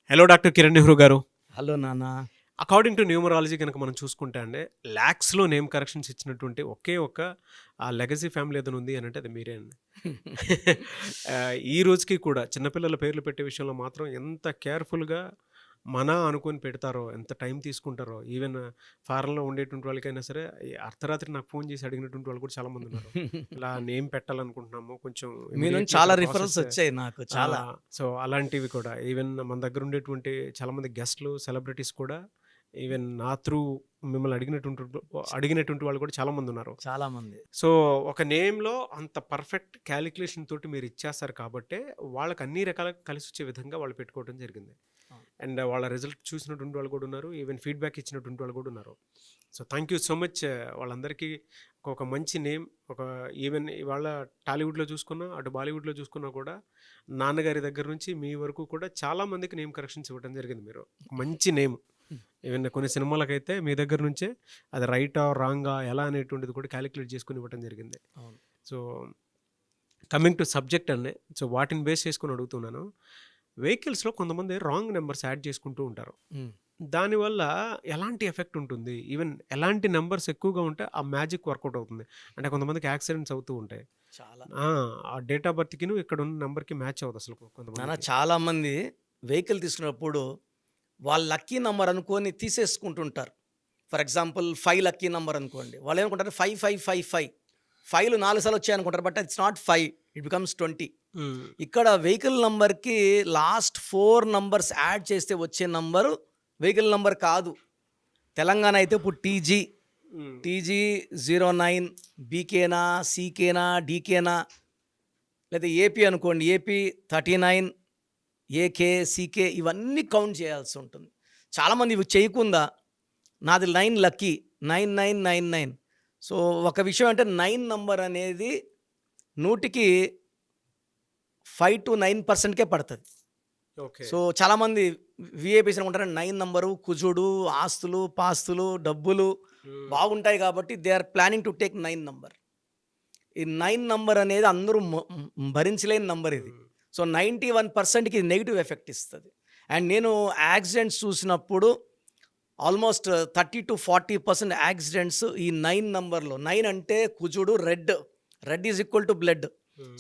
Hello doctor Kiran Nehru గారు. Hello నాన్న. According to numerology కనుక మనం చూసుకుంటే అండి, లాక్స్‌లో నేమ్ కరెక్షన్స్ ఇచ్చినటువంటి ఒకే ఒక్క లెగసీ ఫ్యామిలీ ఏదైనా ఉంది అనంటే అది మీరే అండి. ఈ రోజుకి కూడా చిన్న పిల్లల పేర్లు పెట్టే విషయంలో మాత్రం ఎంత కేర్‌ఫుల్‌గా అనుకోని పెడతారో, ఎంత టైం తీసుకుంటారో, ఈవెన్ ఫారెన్‌లో ఉండేటువంటి వాళ్ళకైనా సరే, ఈ అర్ధరాత్రి నాకు ఫోన్ చేసి అడిగినటువంటి వాళ్ళు కూడా చాలామందున్నారు. ఇలా నేమ్ పెట్టాలనుకుంటున్నాము. కొంచెం మీ నుంచి ఇమ్మీడియేట్‌లీ చాలా ఇక్కడ రిఫరల్స్ ప్రాసెస్ వచ్చాయి నాకు చాలా. సో, అలాంటివి కూడా ఈవెన్ మన దగ్గర ఉండేటువంటి చాలామంది గెస్ట్‌లు, సెలబ్రిటీస్ కూడా ఈవెన్ నా త్రూ మిమ్మల్ని అడిగినటువంటి వాళ్ళు కూడా చాలామందున్నారు. చాలా మంది. సో, ఒక నేమ్‌లో అంత పర్ఫెక్ట్ కాలిక్యులేషన్ తోటి మీరు ఇచ్చేస్తారు కాబట్టే, వాళ్ళకి అన్ని రకాలుగా కలిసొచ్చే విధంగా వాళ్ళు పెట్టుకోవడం జరిగింది. అండ్ వాళ్ళ రిజల్ట్ చూసినటువంటి వాళ్ళు కూడా ఉన్నారు. ఈవెన్ ఫీడ్‌బ్యాక్ ఇచ్చినటువంటి వాళ్ళు కూడా ఉన్నారు. So, thank you so much వాళ్ళందరికీ ఒక మంచి నేమ్. ఒక ఈవెన్ ఇవాళ టాలీవుడ్‌లో చూసుకున్నా, అటు బాలీవుడ్‌లో చూసుకున్నా కూడా నాన్నగారి దగ్గర నుంచి మీ వరకు కూడా చాలామందికి నేమ్ కరెక్షన్స్ ఇవ్వడం జరిగింది మీరు. మంచి నేమ్. ఈవెన్ కొన్ని సినిమాలకైతే మీ దగ్గర నుంచే అది రైటా, రాంగా ఎలా అనేటువంటిది కూడా క్యాలిక్యులేట్ చేసుకొని ఇవ్వడం జరిగింది. అవును. సో, కమింగ్ టు సబ్జెక్ట్ అండి. సో, వాటిని బేస్ చేసుకొని అడుగుతున్నాను. వెహికల్స్‌లో కొంతమంది రాంగ్ నెంబర్స్ యాడ్ చేసుకుంటూ ఉంటారు. దానివల్ల ఎలాంటి ఎఫెక్ట్ ఉంటుంది? ఈవెన్ ఎలాంటి నంబర్స్ ఎక్కువగా ఉంటే ఆ మ్యాజిక్ వర్కౌట్ అవుతుంది? అంటే కొంతమందికి యాక్సిడెంట్స్ అవుతూ ఉంటాయి. చాలా. ఆ డేట్ ఆఫ్ బర్త్‌కిను ఇక్కడ ఉన్న నంబర్‌కి మ్యాచ్ అవ్వదు అసలు నాన్న కొంతమందికి. చాలా మంది వెహికల్ తీసుకున్నప్పుడు వాళ్ళ లక్కీ నంబర్ అనుకొని తీసేసుకుంటుంటారు. ఫర్ ఎగ్జాంపుల్ 5 లక్కీ నంబర్ అనుకోండి. వాళ్ళు ఏమనుకుంటారు 5555 5లు 4 సార్లు వచ్చాయి అనుకుంటారు. But it's not 5, it becomes 20. హ్మ్. ఇక్కడ వెహికల్ నంబర్‌కి లాస్ట్ 4 నంబర్స్ యాడ్ చేస్తే వచ్చే నంబరు వెహికల్ నంబర్ కాదు. తెలంగాణ అయితే ఇప్పుడు టీజీ హ్మ్. 09 బీకేనా, సీకేనా, డీకేనా, లేదా ఏపీ అనుకోండి ఏపీ 39 ఏకే, సీకే ఇవన్నీ కౌంట్ చేయాల్సి ఉంటుంది. చాలామంది ఇవి చేయకుండా నాది 9 లక్కీ 9999. సో ఒక విషయం అంటే 9 నంబర్ అనేది 100కి 5-9%కే పడుతుంది. ఓకే. సో చాలామంది విఐపీస్ అనుకుంటారు 9 నంబరు కుజుడు, ఆస్తులు, పాస్తులు, డబ్బులు హ్మ్. బాగుంటాయి కాబట్టి they are planning to take 9 number. ఈ 9 నంబర్ అనేది అందరూ భరించలేని నంబర్ ఇది. హ్మ్. సో 91%కి నెగిటివ్ ఎఫెక్ట్ ఇస్తుంది. అండ్ నేను యాక్సిడెంట్స్ చూసినప్పుడు ఆల్మోస్ట్ 30-40% యాక్సిడెంట్స్ ఈ 9 నంబర్లో. 9 అంటే కుజుడు, red is equal to blood.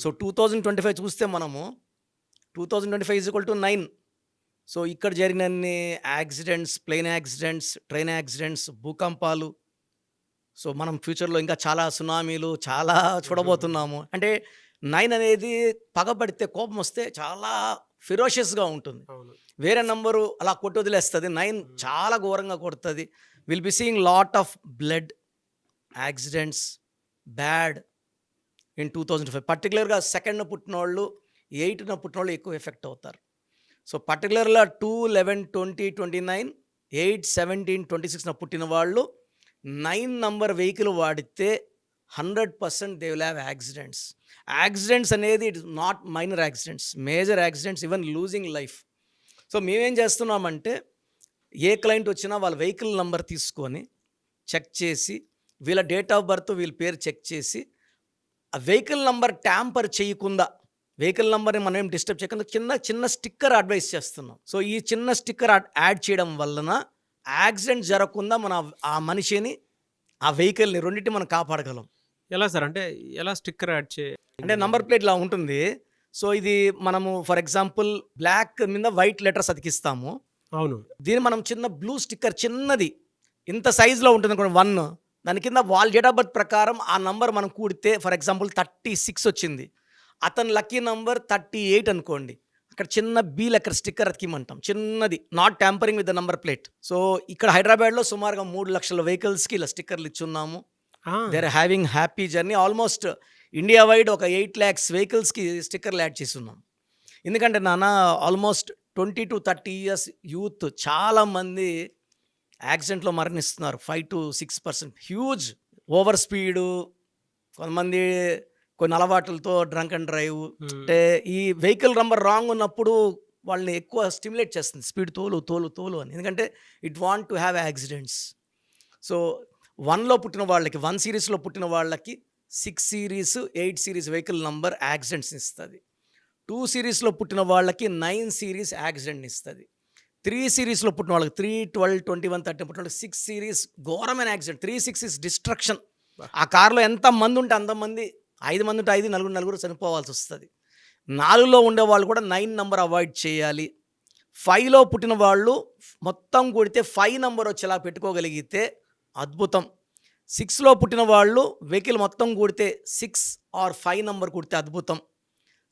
So 2025 చూస్తే మనము 2025 ఈజ్ ఈక్వల్ టు 9. సో ఇక్కడ జరిగినన్ని accidents, plane accidents, train accidents, భూకంపాలు, సో మనం ఫ్యూచర్లో ఇంకా చాలా సునామీలు చాలా చూడబోతున్నాము. అంటే 9 అనేది పగబడితే కోపం వస్తే చాలా ఫిరోషియస్గా ఉంటుంది. అవును. వేరే నంబరు అలా కొట్టి వదిలేస్తుంది. 9 చాలా ఘోరంగా కొడుతుంది. Will be seeing lot of blood accidents bad in 2005. పర్టికులర్గా 2న పుట్టినోళ్ళు, 8న పుట్టినోళ్ళు ఎక్కువ ఎఫెక్ట్ అవుతారు. సో పర్టికులర్గా 2, 11, 20, 29, 8, 17, 26న పుట్టిన వాళ్ళు 9 నంబర్ వెహికల్ వాడితే 100% they will have accidents. Accidents అనేది it is not minor accidents, major accidents, even losing life. So మేమేం చేస్తున్నామంటే ఏ క్లయింట్ వచ్చినా వాళ్ళ వెహికల్ నంబర్ తీసుకొని చెక్ చేసి వీళ్ళ డేట్ ఆఫ్ బర్త్, వీళ్ళ పేరు చెక్ చేసి ఆ వెహికల్ నంబర్ ట్యాంపర్ చేయకుండా, వెహికల్ నంబర్ని మనం ఏం డిస్టర్బ్ చేయకుండా చిన్న స్టిక్కర్ అడ్వైస్ చేస్తున్నాం. సో ఈ చిన్న స్టిక్కర్ యాడ్ చేయడం వలన యాక్సిడెంట్ జరగకుండా మన ఆ మనిషిని, ఆ వెహికల్ని రెండింటిని మనం కాపాడగలం. ఎలా సార్? అంటే ఎలా స్టిక్కర్ యాడ్ అంటే నంబర్ ప్లేట్ ఇలా ఉంటుంది. సో ఇది మనము ఫర్ ఎగ్జాంపుల్ బ్లాక్ మీద వైట్ లెటర్స్ అతికిస్తాము. అవును. దీన్ని మనం చిన్న బ్లూ స్టిక్కర్ చిన్నది ఇంత సైజులో ఉంటుంది అనుకోండి 1, దాని కింద వాళ్ళ డేట్ ఆఫ్ బర్త్ ప్రకారం ఆ నంబర్ మనం కూడితే ఫర్ ఎగ్జాంపుల్ 36 వచ్చింది, అతని లక్కీ నంబర్ 38 అనుకోండి, అక్కడ చిన్న బీ లెక్కర్ స్టిక్కర్ అతికిమంటాం చిన్నది, not tampering with the number plate. So ఇక్కడ హైదరాబాద్లో సుమారుగా 3 లక్షల వెహికల్స్కి ఇలా స్టిక్కర్లు ఇచ్చున్నాము. They are having happy journey. Almost India wide ఒక 8 lakhs వెహికల్స్కి స్టిక్కర్లు యాడ్ చేసి ఉన్నాం. ఎందుకంటే నాన్న ఆల్మోస్ట్ 20-30 years యూత్ చాలామంది యాక్సిడెంట్లో మరణిస్తున్నారు. 5-6%. హ్యూజ్ ఓవర్ స్పీడు, కొంతమంది కొన్ని అలవాట్లతో డ్రంక్ అండ్ డ్రైవ్. అంటే ఈ వెహికల్ నంబర్ రాంగ్ ఉన్నప్పుడు వాళ్ళని ఎక్కువ స్టిమ్యులేట్ చేస్తుంది, స్పీడ్ తోలు అని. ఎందుకంటే it want to have accidents. So 1లో పుట్టిన వాళ్ళకి, 1 సిరీస్లో పుట్టిన వాళ్ళకి 6 series, 8 series vehicle number accidents ఇస్తుంది. 2 సిరీస్లో పుట్టిన వాళ్ళకి 9 series యాక్సిడెంట్ ఇస్తుంది. 3 సిరీస్లో పుట్టిన వాళ్ళకి 3, 12, 21, 30 పుట్టిన వాళ్ళకి 6 సిరీస్ ఘోరమైన యాక్సిడెంట్. 36 is destruction. ఆ కార్లో ఎంత మంది ఉంటే అంతమంది, 5 మంది ఉంటే 5, నలుగురు చనిపోవాల్సి వస్తుంది. 4లో ఉండే వాళ్ళు కూడా 9 నెంబర్ అవాయిడ్ చేయాలి. 5లో పుట్టిన వాళ్ళు మొత్తం కొడితే 5 నెంబర్ వచ్చేలా పెట్టుకోగలిగితే అద్భుతం. 6లో పుట్టిన వాళ్ళు వెహికల్ మొత్తం కొడితే 6 ఆర్ 5 నెంబర్ కొడితే అద్భుతం.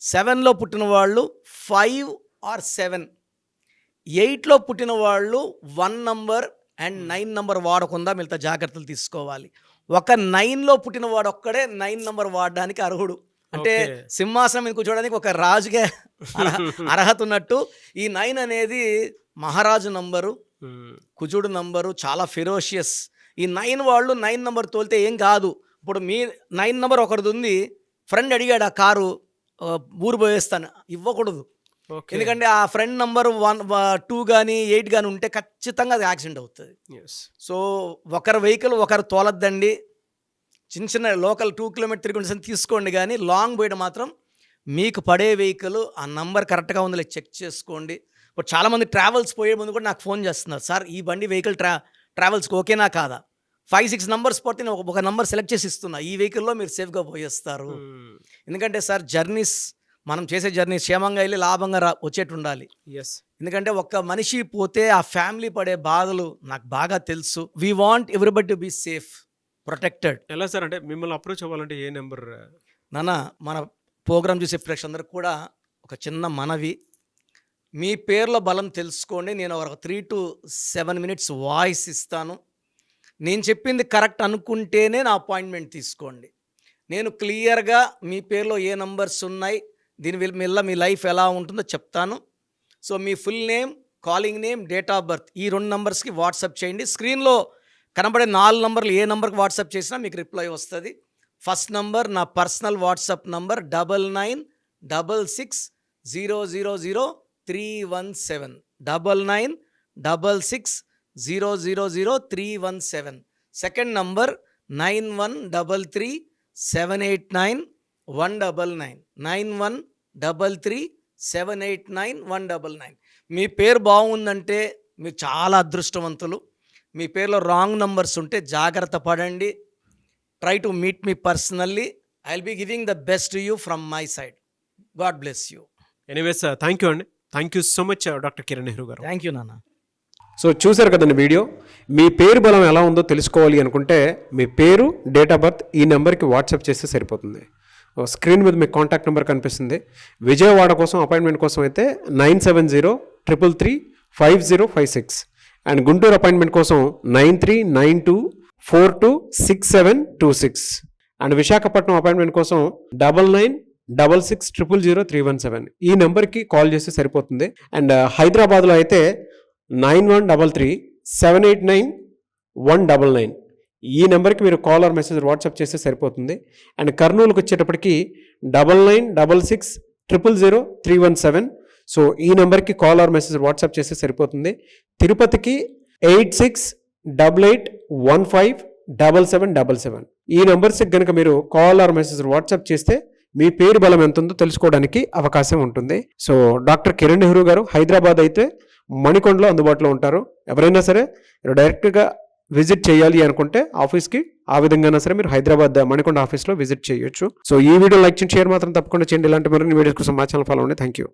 7లో పుట్టిన వాళ్ళు 5 ఆర్ 7. 8లో పుట్టిన వాళ్ళు 1 నంబర్ అండ్ 9 నంబర్ వాడకుండా మిగతా జాగ్రత్తలు తీసుకోవాలి. ఒక 9లో పుట్టిన వాడు ఒక్కడే 9 నంబర్ వాడడానికి అర్హుడు. అంటే సింహాసనం మీద కూర్చోడానికి ఒక రాజుకే అర్హత ఉన్నట్టు. ఈ 9 అనేది మహారాజు నంబరు, కుజుడు నంబరు, చాలా ఫెరోషియస్. ఈ 9 వాళ్ళు 9 నంబర్ తోలితే ఏం కాదు. ఇప్పుడు మీ 9 నంబర్ ఒకరిది ఉంది, ఫ్రెండ్ అడిగాడు ఆ కారు ఊరు పోయేస్తాను, ఇవ్వకూడదు. ఎందుకంటే ఆ ఫ్రెండ్ నంబర్ 1, 2 కానీ 8 కానీ ఉంటే ఖచ్చితంగా అది యాక్సిడెంట్ అవుతుంది. సో ఒకరి వెహికల్ ఒకరు తోలద్దండి. చిన్న లోకల్ 2 కిలోమీటర్ తిరిగి తీసుకోండి, కానీ లాంగ్ పోయడం మాత్రం మీకు పడే వెహికల్ ఆ నంబర్ కరెక్ట్గా ఉందో చెక్ చేసుకోండి. ఇప్పుడు చాలామంది ట్రావెల్స్ పోయే ముందు కూడా నాకు ఫోన్ చేస్తున్నారు, సార్ ఈ బండి వెహికల్ ట్రావెల్స్కి ఓకేనా కాదా, 5-6 నంబర్స్ పోతే నేను ఒక నంబర్ సెలెక్ట్ చేసి ఇస్తున్నా, ఈ వెహికల్లో మీరు సేఫ్గా పోయేస్తారు. ఎందుకంటే సార్ జర్నీస్, మనం చేసే జర్నీ క్షేమంగా వెళ్ళి లాభంగా వచ్చేట్టు ఉండాలి. ఎందుకంటే ఒక్క మనిషి పోతే ఆ ఫ్యామిలీ పడే బాధలు నాకు బాగా తెలుసు. We want everybody to be safe, protected. ఎలా సార్, అంటే మిమ్మల్ని అప్రోచ్ అవ్వాలంటే ఏ నెంబర్? నాన్న, మన ప్రోగ్రామ్ చూసే ప్రేక్షకులందరూ కూడా ఒక చిన్న మనవి, మీ పేర్ల బలం తెలుసుకోండి. నేను ఒక 3 to 7 minutes వాయిస్ ఇస్తాను. నేను చెప్పింది కరెక్ట్ అనుకుంటేనే నా అపాయింట్మెంట్ తీసుకోండి. నేను క్లియర్గా మీ పేరులో ఏ నంబర్స్ ఉన్నాయి, దీని వల్ల మీ లైఫ్ ఎలా ఉంటుందో చెప్తాను. So me full name, calling name, date of birth, ఈ 2 నంబర్స్కి వాట్సాప్ చేయండి. స్క్రీన్లో కనబడే 4 నంబర్లు ఏ నంబర్కి వాట్సాప్ చేసినా మీకు రిప్లై వస్తుంది. ఫస్ట్ నంబర్ నా personal WhatsApp number 9966000317, 9966000317. Second number 9133789199, 9133789199. మీ పేరు బాగుందంటే మీరు చాలా అదృష్టవంతులు. మీ పేరులో రాంగ్ నంబర్స్ ఉంటే జాగ్రత్త పడండి. Try to meet me personally. I will be giving the best to you from my side. God bless you. Anyways, thank you అండి. Thank you so much doctor Kiran Nehru గారు. థ్యాంక్ యూ నాన్న. So చూశారు కదండి video. మీ పేరు బలం ఎలా ఉందో తెలుసుకోవాలి అనుకుంటే మీ పేరు, డేట్ ఆఫ్ బర్త్ ఈ నెంబర్కి వాట్సాప్ చేస్తే సరిపోతుంది. స్క్రీన్ మీద మీకు కాంటాక్ట్ నెంబర్ కనిపిస్తుంది. విజయవాడ కోసం అపాయింట్మెంట్ కోసం అయితే 9703335056 అండ్ గుంటూరు అపాయింట్మెంట్ కోసం 9392426726 అండ్ విశాఖపట్నం అపాయింట్మెంట్ కోసం 9966600317 ఈ నెంబర్కి కాల్ చేస్తే సరిపోతుంది. అండ్ హైదరాబాద్లో అయితే 9133789199 ఈ నెంబర్కి మీరు కాల్ ఆర్ మెసేజ్ వాట్సాప్ చేస్తే సరిపోతుంది. అండ్ కర్నూలుకి వచ్చేటప్పటికి 9966000317 సో ఈ నెంబర్కి కాల్ ఆర్ మెసేజ్ వాట్సాప్ చేస్తే సరిపోతుంది. తిరుపతికి 8688157777 ఈ నెంబర్స్కి కనుక మీరు కాల్ ఆర్ మెసేజ్ వాట్సాప్ చేస్తే మీ పేరు బలం ఎంత ఉందో తెలుసుకోవడానికి అవకాశం ఉంటుంది. సో డాక్టర్ కిరణ్ నెహ్రూ గారు హైదరాబాద్ అయితే మణికొండలో అందుబాటులో ఉంటారు. ఎవరైనా సరే డైరెక్ట్గా విజిట్ చేయాలి అనుకుంటే ఆఫీస్కి, ఆ విధంగా సరే మీరు హైదరాబాద్ మణికొండ ఆఫీస్లో విజిట్ చేయొచ్చు. సో ఈ వీడియో లైక్ చేయండి, షేర్ మాత్రం తప్పకుండా చేయండి. ఇలాంటి మరిన్ని వీడియోస్ కోసం మా ఛానల్ ఫాలో అవ్వండి. Thank you.